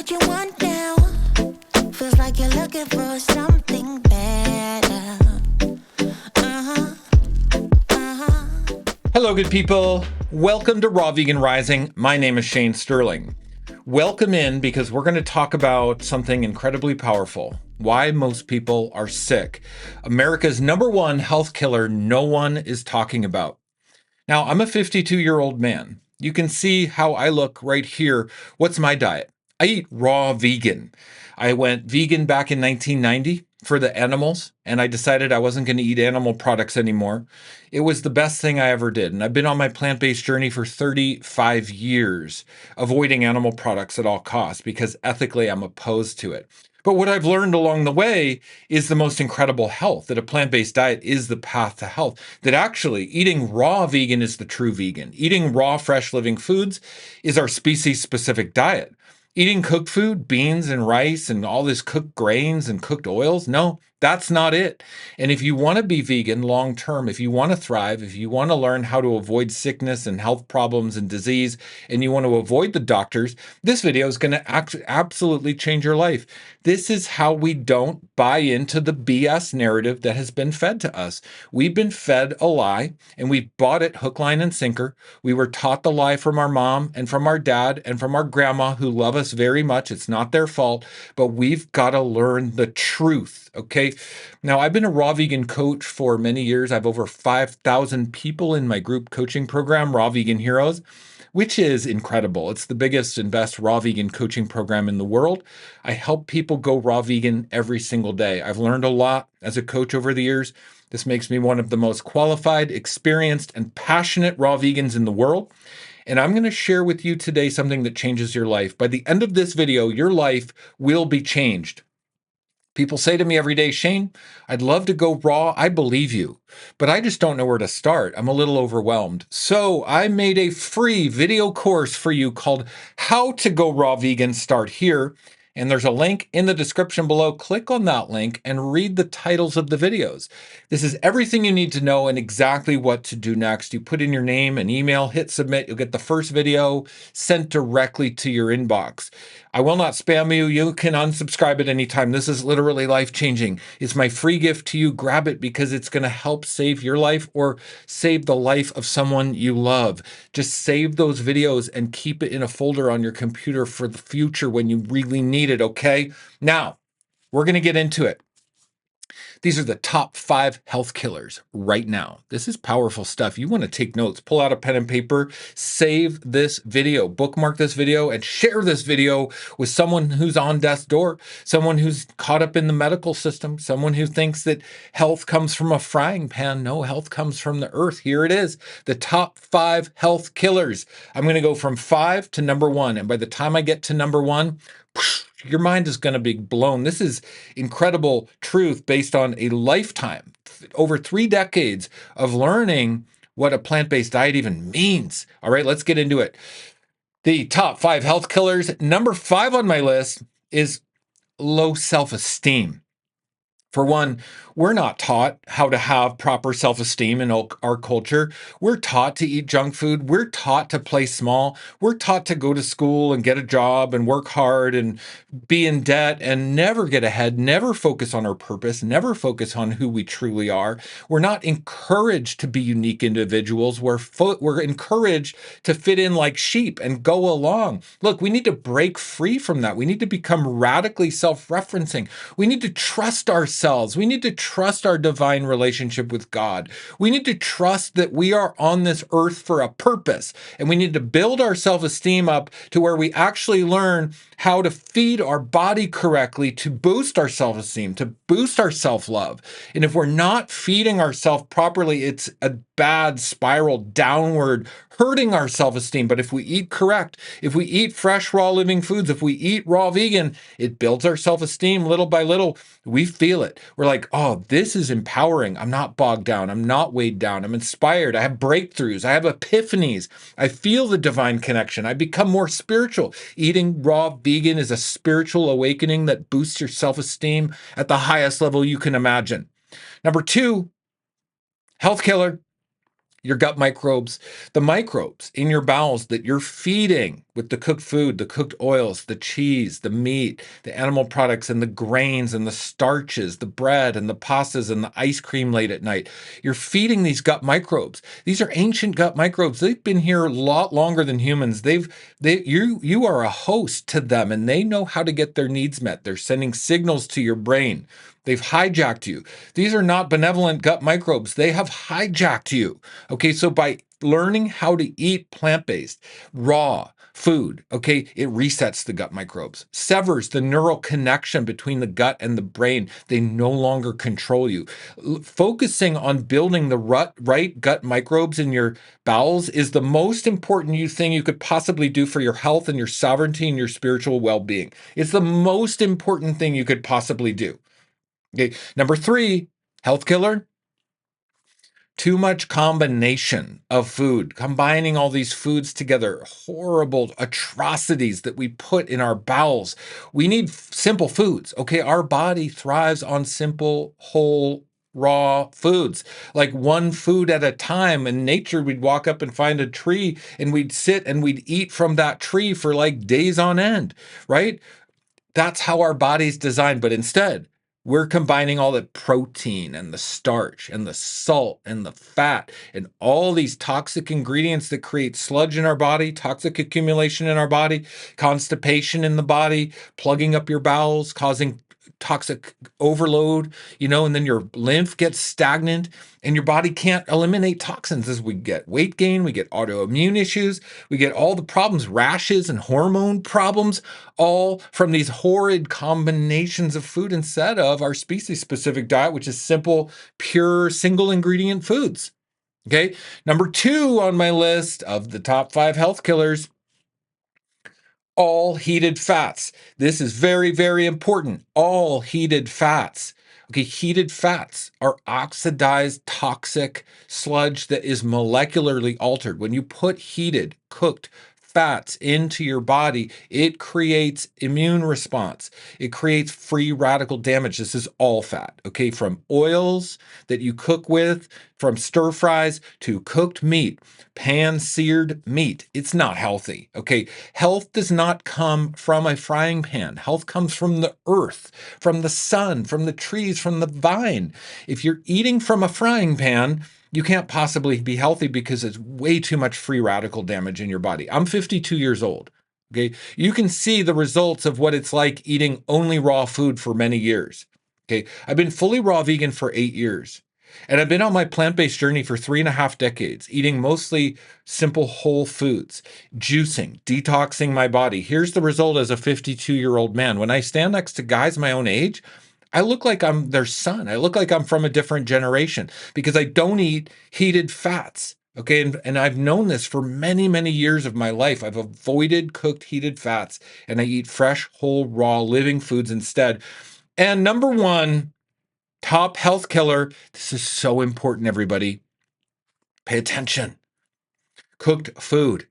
what you want now. Feels like you're looking for something better. Hello, good people. Welcome to Raw Vegan Rising. My name is Shane Sterling. Welcome in because we're going to talk about something incredibly powerful. Why most people are sick. America's #1 health killer no one is talking about. Now, I'm a 52-year-old man. You can see how I look right here. What's my diet? I eat raw vegan. I went vegan back in 1990 for the animals, and I decided I wasn't going to eat animal products anymore. It was the best thing I ever did, and I've been on my plant-based journey for 35 years, avoiding animal products at all costs because ethically I'm opposed to it. But what I've learned along the way is the most incredible health, that a plant-based diet is the path to health, that actually eating raw vegan is the true vegan. Eating raw, fresh living foods is our species-specific diet. Eating cooked food, beans and rice and all this cooked grains and cooked oils, no, that's not it. And if you want to be vegan long term, if you want to thrive, if you want to learn how to avoid sickness and health problems and disease, and you want to avoid the doctors, this video is going to absolutely change your life. This is how we don't buy into the BS narrative that has been fed to us. We've been fed a lie and we've bought it hook, line, and sinker. We were taught the lie from our mom and from our dad and from our grandma who love us very much. It's not their fault, but we've got to learn the truth, okay? Now, I've been a raw vegan coach for many years. I have over 5,000 people in my group coaching program, Raw Vegan Heroes, which is incredible. It's the biggest and best raw vegan coaching program in the world. I help people go raw vegan every single day. I've learned a lot as a coach over the years. This makes me one of the most qualified, experienced, and passionate raw vegans in the world. And I'm going to share with you today something that changes your life. By the end of this video, your life will be changed. People say to me every day, Shane, I'd love to go raw. I believe you, but I just don't know where to start. I'm a little overwhelmed. So I made a free video course for you called How to Go Raw Vegan. Start here. And there's a link in the description below. Click on that link and read the titles of the videos. This is everything you need to know and exactly what to do next. You put in your name and email, hit submit. You'll get the first video sent directly to your inbox. I will not spam you. You can unsubscribe at any time. This is literally life-changing. It's my free gift to you. Grab it because it's going to help save your life or save the life of someone you love. Just save those videos and keep it in a folder on your computer for the future when you really need it, okay? Now, we're going to get into it. These are the top 5 health killers right now. This is powerful stuff. You want to take notes, pull out a pen and paper, save this video, bookmark this video, and share this video with someone who's on death's door, someone who's caught up in the medical system, someone who thinks that health comes from a frying pan. No, health comes from the earth. Here it is, the top 5 health killers. I'm going to go from 5 to #1. And by the time I get to #1, your mind is going to be blown. This is incredible truth based on a lifetime, over 3 decades of learning what a plant-based diet even means. All right, let's get into it. The top 5 health killers. #5 on my list is low self-esteem. For one, we're not taught how to have proper self-esteem in our culture. We're taught to eat junk food. We're taught to play small. We're taught to go to school and get a job and work hard and be in debt and never get ahead, never focus on our purpose, never focus on who we truly are. We're not encouraged to be unique individuals. We're encouraged to fit in like sheep and go along. Look, we need to break free from that. We need to become radically self-referencing. We need to trust ourselves. We need to trust our divine relationship with God. We need to trust that we are on this earth for a purpose, and we need to build our self-esteem up to where we actually learn how to feed our body correctly to boost our self-esteem, to boost our self-love. And if we're not feeding ourselves properly, it's a bad spiral downward, hurting our self-esteem. But if we eat correct, if we eat fresh, raw living foods, if we eat raw vegan, it builds our self-esteem little by little. We feel it. We're like, oh, this is empowering. I'm not bogged down. I'm not weighed down. I'm inspired. I have breakthroughs. I have epiphanies. I feel the divine connection. I become more spiritual. Eating raw vegan is a spiritual awakening that boosts your self-esteem at the highest level you can imagine. #2, health killer, Your gut microbes, the microbes in your bowels that you're feeding with the cooked food, the cooked oils, the cheese, the meat, the animal products, and the grains and the starches, the bread and the pastas and the ice cream late at night. You're feeding these gut microbes. These are ancient gut microbes. They've been here a lot longer than humans. You are a host to them, and they know how to get their needs met. They're sending signals to your brain. They've hijacked you. These are not benevolent gut microbes. They have hijacked you. Okay, so by learning how to eat plant-based, raw food, okay, it resets the gut microbes, severs the neural connection between the gut and the brain. They no longer control you. Focusing on building the right gut microbes in your bowels is the most important thing you could possibly do for your health and your sovereignty and your spiritual well-being. It's the most important thing you could possibly do. Okay, number 3, health killer. Too much combination of food, combining all these foods together, horrible atrocities that we put in our bowels. We need simple foods, okay? Our body thrives on simple, whole, raw foods, like one food at a time. In nature, we'd walk up and find a tree and we'd sit and we'd eat from that tree for like days on end, right? That's how our body's designed. But instead, we're combining all the protein and the starch and the salt and the fat and all these toxic ingredients that create sludge in our body, toxic accumulation in our body, constipation in the body, plugging up your bowels, causing toxic overload, and then your lymph gets stagnant and your body can't eliminate toxins. As we get weight gain, we get autoimmune issues, we get all the problems, rashes and hormone problems, all from these horrid combinations of food instead of our species specific diet, which is simple, pure, single ingredient foods. Okay. Number 2 on my list of the top 5 health killers, all heated fats. This is very, very important. All heated fats. Okay, heated fats are oxidized toxic sludge that is molecularly altered. When you put heated, cooked fats into your body, it creates immune response. It creates free radical damage. This is all fat, okay, from oils that you cook with, from stir fries to cooked meat, pan-seared meat. It's not healthy, okay? Health does not come from a frying pan. Health comes from the earth, from the sun, from the trees, from the vine. If you're eating from a frying pan, you can't possibly be healthy because it's way too much free radical damage in your body. I'm 52 years old. Okay. You can see the results of what it's like eating only raw food for many years. Okay. I've been fully raw vegan for 8 years. And I've been on my plant-based journey for 3.5 decades, eating mostly simple whole foods, juicing, detoxing my body. Here's the result as a 52-year-old man. When I stand next to guys my own age, I look like I'm their son. I look like I'm from a different generation because I don't eat heated fats. Okay. And I've known this for many, many years of my life. I've avoided cooked heated fats and I eat fresh, whole, raw, living foods instead. And number 1, top health killer. This is so important, everybody. Pay attention. Cooked food.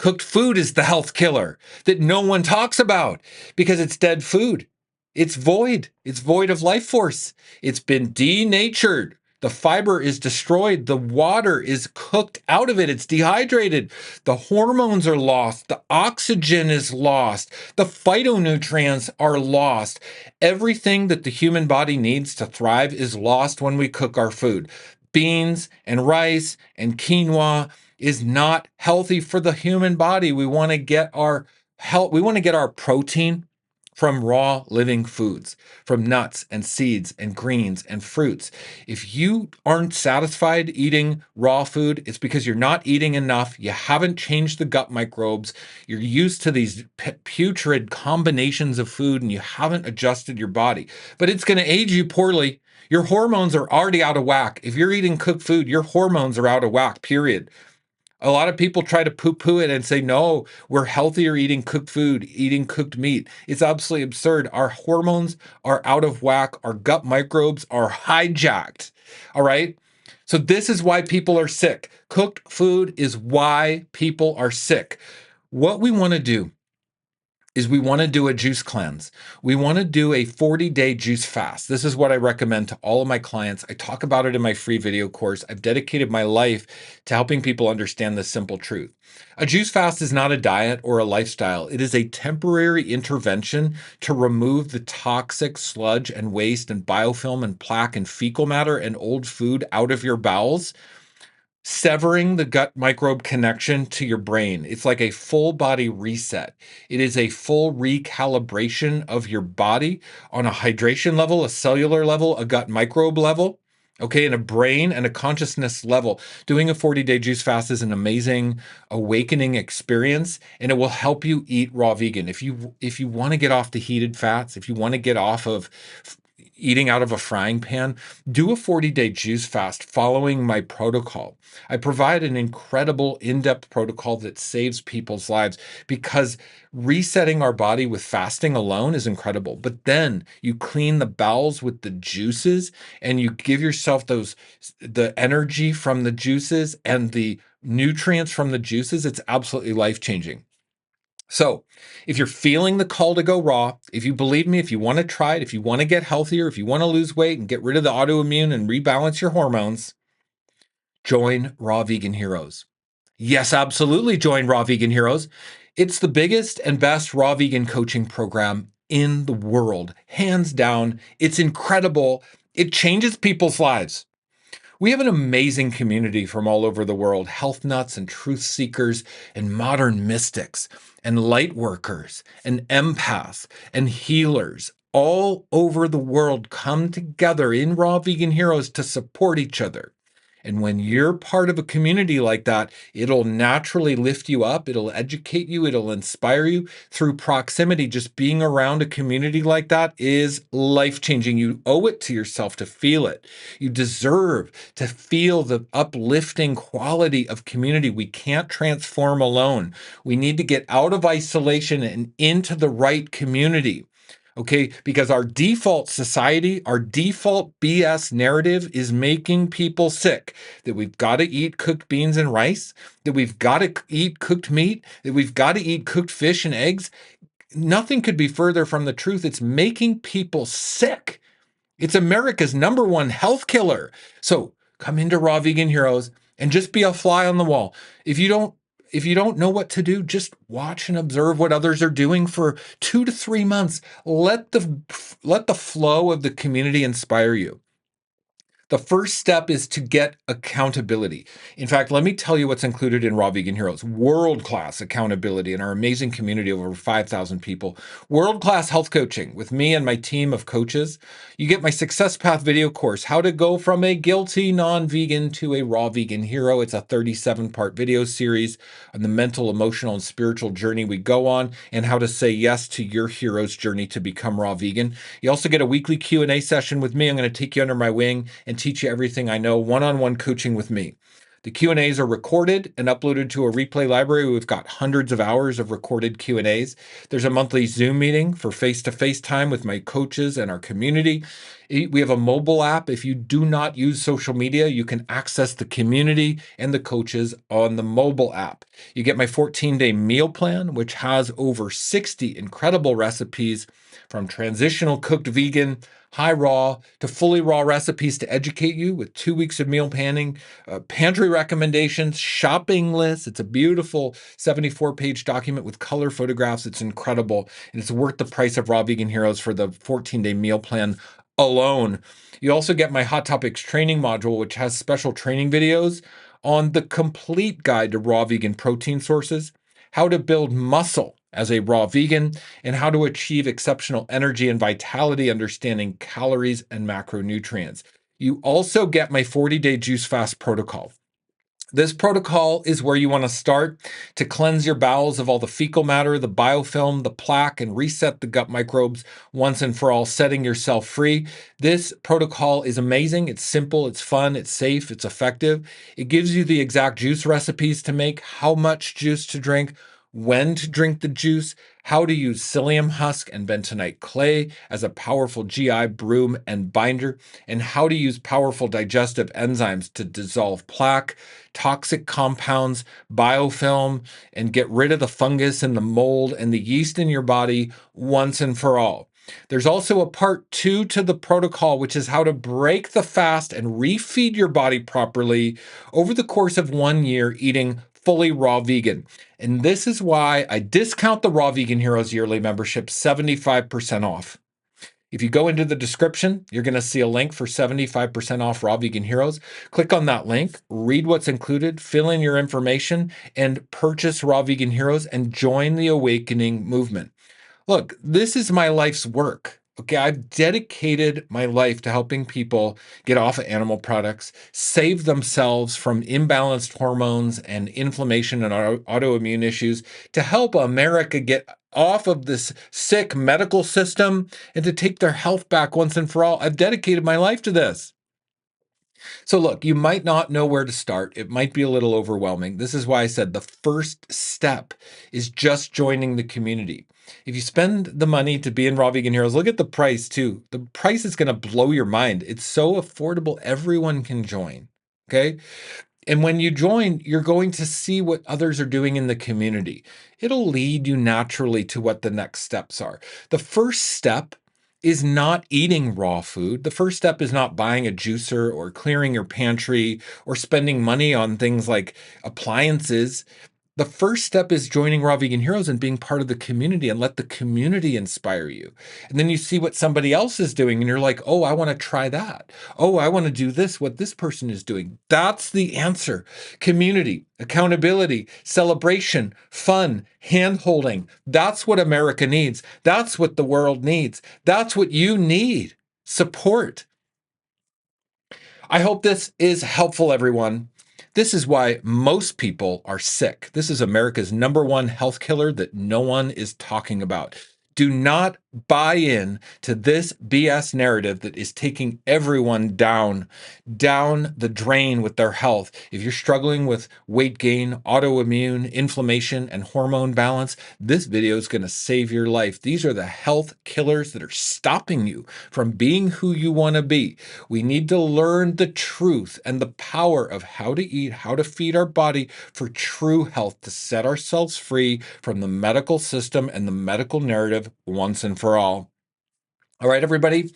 Cooked food is the health killer that no one talks about because it's dead food. It's void. It's void of life force. It's been denatured. The fiber is destroyed. The water is cooked out of it. It's dehydrated. The hormones are lost. The oxygen is lost. The phytonutrients are lost. Everything that the human body needs to thrive is lost when we cook our food. Beans and rice and quinoa is not healthy for the human body. We want to get our health, we want to get our protein from raw living foods, from nuts and seeds and greens and fruits. If you aren't satisfied eating raw food, it's because you're not eating enough. You haven't changed the gut microbes. You're used to these putrid combinations of food and you haven't adjusted your body. But it's going to age you poorly. Your hormones are already out of whack. If you're eating cooked food, your hormones are out of whack, period. A lot of people try to poo-poo it and say, no, we're healthier eating cooked food, eating cooked meat. It's absolutely absurd. Our hormones are out of whack. Our gut microbes are hijacked. All right. So this is why people are sick. Cooked food is why people are sick. What we want to do is we want to do a juice cleanse. We want to do a 40-day juice fast. This is what I recommend to all of my clients. I talk about it in my free video course. I've dedicated my life to helping people understand this simple truth. A juice fast is not a diet or a lifestyle. It is a temporary intervention to remove the toxic sludge and waste and biofilm and plaque and fecal matter and old food out of your bowels, severing the gut microbe connection to your brain. It's like a full body reset. It is a full recalibration of your body on a hydration level, a cellular level, a gut microbe level, okay, and a brain and a consciousness level. Doing a 40-day juice fast is an amazing awakening experience, and it will help you eat raw vegan. If you want to get off the heated fats, if you want to get off of eating out of a frying pan, do a 40-day juice fast following my protocol. I provide an incredible in-depth protocol that saves people's lives, because resetting our body with fasting alone is incredible. But then you clean the bowels with the juices, and you give yourself the energy from the juices and the nutrients from the juices. It's absolutely life-changing. So, if you're feeling the call to go raw, if you believe me, if you want to try it, if you want to get healthier, if you want to lose weight and get rid of the autoimmune and rebalance your hormones, join Raw Vegan Heroes. Yes, absolutely join Raw Vegan Heroes. It's the biggest and best raw vegan coaching program in the world. Hands down, it's incredible. It changes people's lives. We have an amazing community from all over the world, health nuts and truth seekers and modern mystics and light workers and empaths and healers all over the world come together in Raw Vegan Heroes to support each other. And when you're part of a community like that, it'll naturally lift you up. It'll educate you. It'll inspire you through proximity. Just being around a community like that is life-changing. You owe it to yourself to feel it. You deserve to feel the uplifting quality of community. We can't transform alone. We need to get out of isolation and into the right community. Okay, because our default society, our default BS narrative is making people sick. That we've got to eat cooked beans and rice, that we've got to eat cooked meat, that we've got to eat cooked fish and eggs. Nothing could be further from the truth. It's making people sick. It's America's #1 health killer. So come into Raw Vegan Heroes and just be a fly on the wall. If you don't know what to do, just watch and observe what others are doing for 2 to 3 months. Let the flow of the community inspire you. The first step is to get accountability. In fact, let me tell you what's included in Raw Vegan Heroes. World-class accountability in our amazing community of over 5,000 people. World-class health coaching with me and my team of coaches. You get my Success Path video course, how to go from a guilty non-vegan to a raw vegan hero. It's a 37-part video series on the mental, emotional, and spiritual journey we go on, and how to say yes to your hero's journey to become raw vegan. You also get a weekly Q&A session with me. I'm going to take you under my wing and teach you everything I know, one-on-one coaching with me. The Q&As are recorded and uploaded to a replay library. We've got hundreds of hours of recorded Q&As. There's a monthly Zoom meeting for face-to-face time with my coaches and our community. We have a mobile app. If you do not use social media, you can access the community and the coaches on the mobile app. You get my 14-day meal plan, which has over 60 incredible recipes, from transitional cooked vegan, high raw, to fully raw recipes to educate you, with 2 weeks of meal planning, pantry recommendations, shopping lists. It's a beautiful 74-page document with color photographs. It's incredible, and it's worth the price of Raw Vegan Heroes for the 14-day meal plan alone. You also get my Hot Topics training module, which has special training videos on the complete guide to raw vegan protein sources, how to build muscle as a raw vegan, and how to achieve exceptional energy and vitality, understanding calories and macronutrients. You also get my 40-day juice fast protocol. This protocol is where you want to start to cleanse your bowels of all the fecal matter, the biofilm, the plaque, and reset the gut microbes once and for all, setting yourself free. This protocol is amazing. It's simple, it's fun, it's safe, it's effective. It gives you the exact juice recipes to make, how much juice to drink, when to drink the juice, how to use psyllium husk and bentonite clay as a powerful GI broom and binder, and how to use powerful digestive enzymes to dissolve plaque, toxic compounds, biofilm, and get rid of the fungus and the mold and the yeast in your body once and for all. There's also a part 2 to the protocol, which is how to break the fast and refeed your body properly over the course of 1 year eating fully raw vegan. And this is why I discount the Raw Vegan Heroes yearly membership 75% off. If you go into the description, you're going to see a link for 75% off Raw Vegan Heroes. Click on that link, read what's included, fill in your information, and purchase Raw Vegan Heroes and join the awakening movement. Look, this is my life's work. Okay, I've dedicated my life to helping people get off of animal products, save themselves from imbalanced hormones and inflammation and autoimmune issues, to help America get off of this sick medical system and to take their health back once and for all. I've dedicated my life to this. So, look, you might not know where to start. It might be a little overwhelming. This is why I said the first step is just joining the community. If you spend the money to be in Raw Vegan Heroes, look at the price too. The price is going to blow your mind. It's so affordable, everyone can join. Okay. And when you join, you're going to see what others are doing in the community. It'll lead you naturally to what the next steps are. The first step is not eating raw food. The first step is not buying a juicer or clearing your pantry or spending money on things like appliances. The first step is joining Raw Vegan Heroes and being part of the community, and let the community inspire you. And then you see what somebody else is doing and you're like, oh, I want to try that. Oh, I want to do this, what this person is doing. That's the answer. Community, accountability, celebration, fun, hand-holding. That's what America needs. That's what the world needs. That's what you need. Support. I hope this is helpful, everyone. This is why most people are sick. This is America's #1 health killer that no one is talking about. Do not buy in to this BS narrative that is taking everyone down the drain with their health. If you're struggling with weight gain, autoimmune, inflammation, and hormone balance, this video is going to save your life. These are the health killers that are stopping you from being who you want to be. We need to learn the truth and the power of how to eat, how to feed our body for true health, to set ourselves free from the medical system and the medical narrative once and for all. All right, everybody,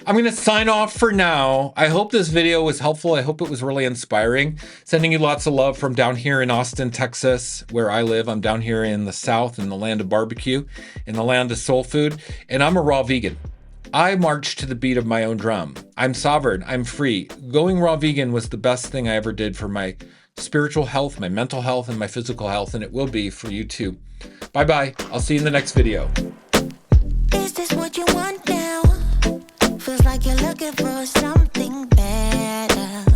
I'm going to sign off for now. I hope this video was helpful. I hope it was really inspiring. Sending you lots of love from down here in Austin, Texas, where I live. I'm down here in the South, in the land of barbecue, in the land of soul food, and I'm a raw vegan. I march to the beat of my own drum. I'm sovereign. I'm free. Going raw vegan was the best thing I ever did for my spiritual health, my mental health, and my physical health, and it will be for you too. Bye-bye. I'll see you in the next video. Is this what you want now? Feels like you're looking for something better.